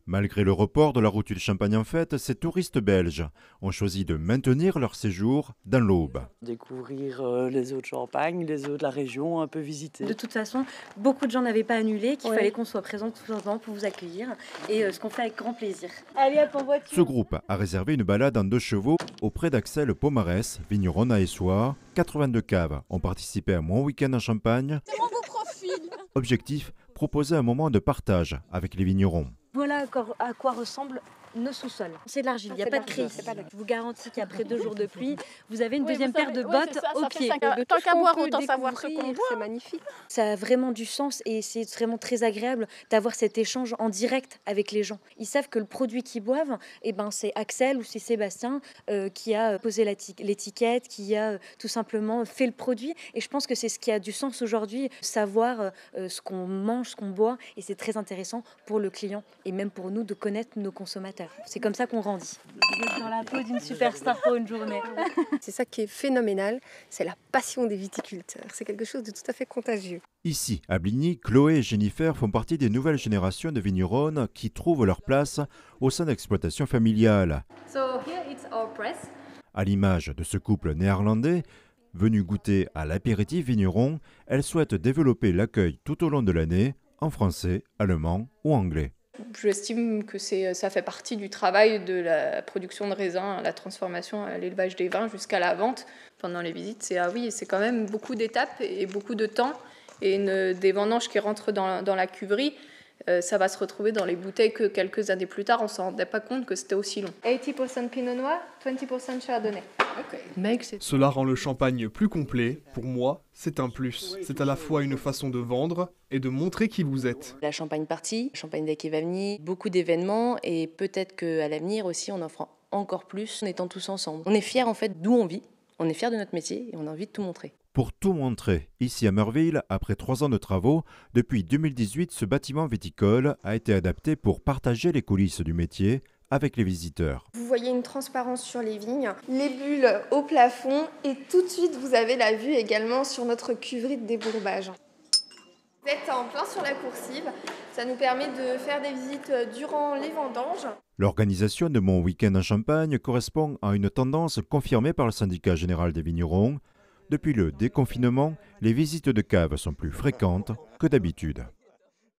Malgré le report de la route du Champagne en fête, ces touristes belges ont choisi de maintenir leur séjour dans l'Aube. Découvrir les eaux de Champagne, les eaux de la région, un peu visiter. De toute façon, beaucoup de gens n'avaient pas annulé, qu'il Ouais. fallait qu'on soit présent tout simplement pour vous accueillir et ce qu'on fait avec grand plaisir. Allez hop en voiture. Ce groupe a réservé une balade en 2 chevaux auprès d'Axel Pomarès, vigneron à Essoir. 82 caves ont participé à Mon Week-end en Champagne. C'est mon beau profil. Objectif, proposer un moment de partage avec les vignerons. Voilà à quoi ressemblent nos sous-sols. C'est de l'argile, il n'y a pas de craie ici. Je vous garantis qu'après 2 jours de pluie, vous avez une deuxième paire de bottes aux pieds. Tant qu'à boire, autant savoir ce qu'on boit. C'est magnifique. Ça a vraiment du sens et c'est vraiment très agréable d'avoir cet échange en direct avec les gens. Ils savent que le produit qu'ils boivent, c'est Axel ou c'est Sébastien qui a posé l'étiquette, qui a tout simplement fait le produit. Et je pense que c'est ce qui a du sens aujourd'hui, savoir ce qu'on mange, ce qu'on boit. Et c'est très intéressant pour le client et même pour nous de connaître nos consommateurs. C'est comme ça qu'on grandit. Vous êtes dans la peau d'une superstar pour une journée. C'est ça qui est phénoménal, c'est la passion des viticulteurs. C'est quelque chose de tout à fait contagieux. Ici, à Bligny, Chloé et Jennifer font partie des nouvelles générations de vigneronnes qui trouvent leur place au sein d'exploitations familiales. À l'image de ce couple néerlandais, venu goûter à l'apéritif vigneron, elles souhaitent développer l'accueil tout au long de l'année en français, allemand ou anglais. J'estime que ça fait partie du travail de la production de raisins, la transformation, l'élevage des vins jusqu'à la vente. Pendant les visites, c'est quand même beaucoup d'étapes et beaucoup de temps. Et des vendanges qui rentrent dans la cuverie, ça va se retrouver dans les bouteilles que quelques années plus tard, on ne s'en rendait pas compte que c'était aussi long. 80% Pinot Noir, 20% Chardonnay. Cela rend le champagne plus complet. Pour moi, c'est un plus. C'est à la fois une façon de vendre et de montrer qui vous êtes. La Champagne Party, Champagne Day qui va venir, beaucoup d'événements et peut-être qu'à l'avenir aussi on en fera encore plus en étant tous ensemble. On est fiers en fait d'où on vit, on est fiers de notre métier et on a envie de tout montrer. Pour tout montrer, ici à Meurville, après 3 ans de travaux, depuis 2018, ce bâtiment viticole a été adapté pour partager les coulisses du métier avec les visiteurs. Vous voyez une transparence sur les vignes, les bulles au plafond et tout de suite vous avez la vue également sur notre cuverie de débourbage. Vous êtes en plein sur la coursive, ça nous permet de faire des visites durant les vendanges. L'organisation de Mon Week-end en Champagne correspond à une tendance confirmée par le syndicat général des vignerons. Depuis le déconfinement, les visites de caves sont plus fréquentes que d'habitude.